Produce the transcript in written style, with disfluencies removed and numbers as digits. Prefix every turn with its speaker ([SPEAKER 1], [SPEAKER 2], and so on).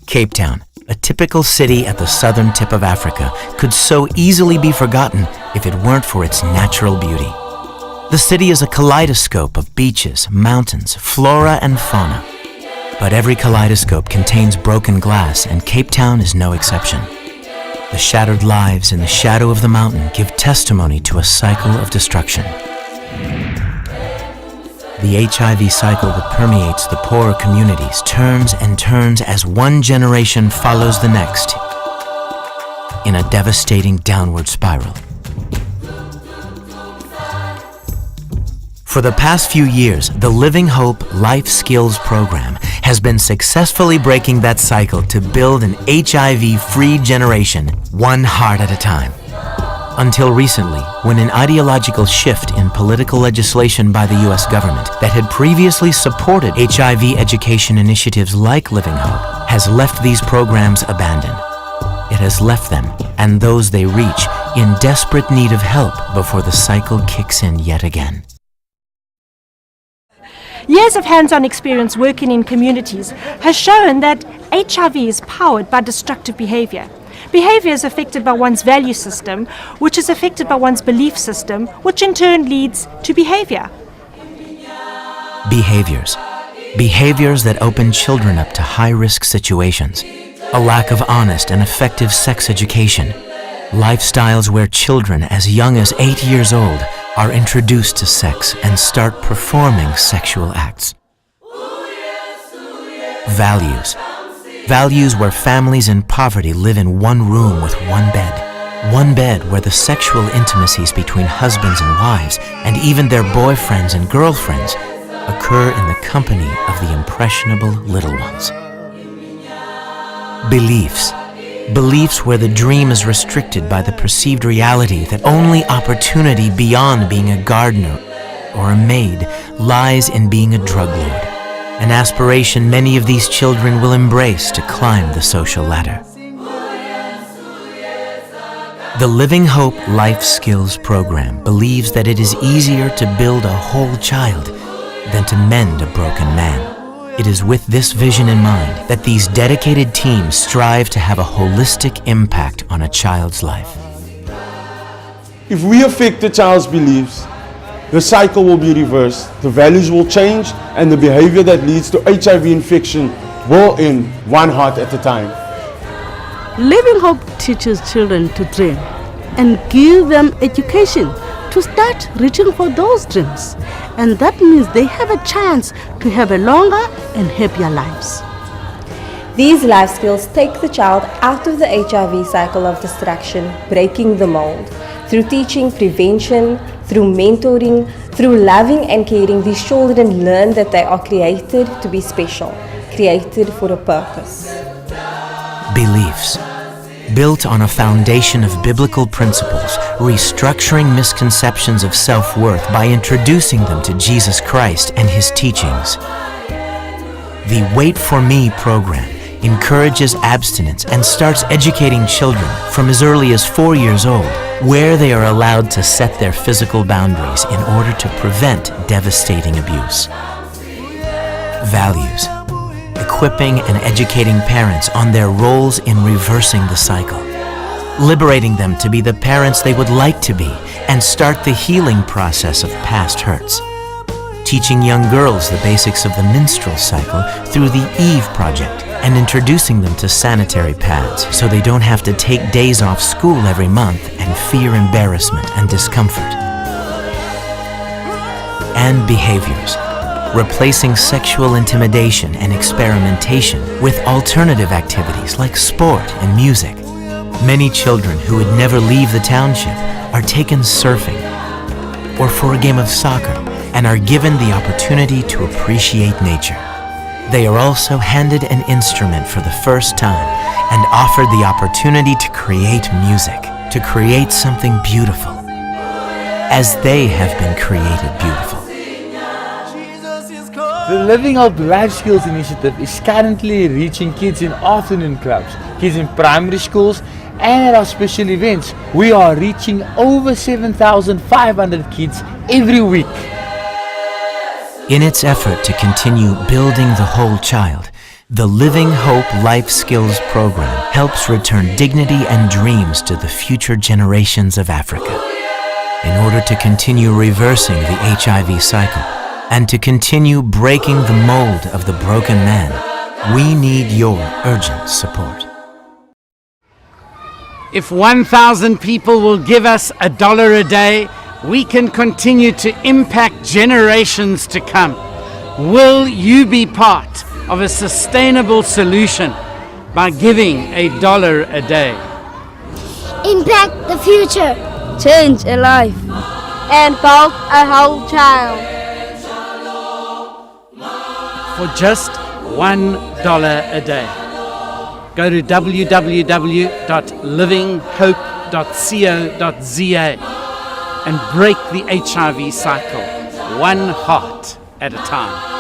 [SPEAKER 1] Cape Town, a typical city at the southern tip of Africa, could so easily be forgotten if it weren't for its natural beauty. The city is a kaleidoscope of beaches, mountains, flora and fauna. But every kaleidoscope contains broken glass, and Cape Town is no exception. The shattered lives in the shadow of the mountain give testimony to a cycle of destruction. The HIV cycle that permeates the poorer communities turns and turns as one generation follows the next in a devastating downward spiral. For the past few years, the Living Hope Life Skills program has been successfully breaking that cycle to build an HIV-free generation, one heart at a time. Until recently, when an ideological shift in political legislation by the U.S. government that had previously supported HIV education initiatives like Living Hope has left these programs abandoned. It has left them, and those they reach, in desperate need of help before the cycle kicks in yet again.
[SPEAKER 2] Years of hands-on experience working in communities has shown that HIV is powered by destructive behavior. Behavior is affected by one's value system, which is affected by one's belief system, which in turn leads to behavior.
[SPEAKER 1] Behaviors that open children up to high-risk situations, a lack of honest and effective sex education, lifestyles where children as young as 8 years old are introduced to sex and start performing sexual acts. Values where families in poverty live in one room with one bed where the sexual intimacies between husbands and wives and even their boyfriends and girlfriends occur in the company of the impressionable little ones. Beliefs where the dream is restricted by the perceived reality that only opportunity beyond being a gardener or a maid lies in being a drug lord, an aspiration many of these children will embrace to climb the social ladder. The Living Hope Life Skills program believes that it is easier to build a whole child than to mend a broken man. It is with this vision in mind that these dedicated teams strive to have a holistic impact on a child's life.
[SPEAKER 3] If we affect the child's beliefs, the cycle will be reversed, the values will change, and the behavior that leads to HIV infection will end one heart at a time.
[SPEAKER 4] Living Hope teaches children to dream and give them education to start reaching for those dreams. And that means they have a chance to have a longer and happier lives.
[SPEAKER 5] These life skills take the child out of the HIV cycle of destruction, breaking the mold. Through teaching prevention, through mentoring, through loving and caring, these children learn that they are created to be special, created for a purpose.
[SPEAKER 1] Beliefs. Built on a foundation of biblical principles, restructuring misconceptions of self-worth by introducing them to Jesus Christ and His teachings. The Wait For Me program encourages abstinence and starts educating children from as early as 4 years old, where they are allowed to set their physical boundaries in order to prevent devastating abuse. Values. Equipping and educating parents on their roles in reversing the cycle, liberating them to be the parents they would like to be and start the healing process of past hurts. Teaching young girls the basics of the menstrual cycle through the Eve Project and introducing them to sanitary pads so they don't have to take days off school every month and fear embarrassment and discomfort. And behaviors. Replacing sexual intimidation and experimentation with alternative activities like sport and music. Many children who would never leave the township are taken surfing or for a game of soccer and are given the opportunity to appreciate nature. They are also handed an instrument for the first time and offered the opportunity to create music, to create something beautiful, as they have been created beautiful.
[SPEAKER 6] The Living Hope Life Skills initiative is currently reaching kids in afternoon clubs, kids in primary schools, and at our special events. We are reaching over 7,500 kids every week.
[SPEAKER 1] In its effort to continue building the whole child, The Living Hope Life Skills program helps return dignity and dreams to the future generations of Africa. In order to continue reversing the HIV cycle and to continue breaking the mold of the broken man, we need your urgent support.
[SPEAKER 7] If 1,000 people will give us $1 a day, we can continue to impact generations to come. Will you be part of a sustainable solution by giving $1 a day?
[SPEAKER 8] Impact the future.
[SPEAKER 9] Change a life.
[SPEAKER 8] And help a whole child.
[SPEAKER 7] For just $1 a day. Go to www.livinghope.co.za and break the HIV cycle, one heart at a time.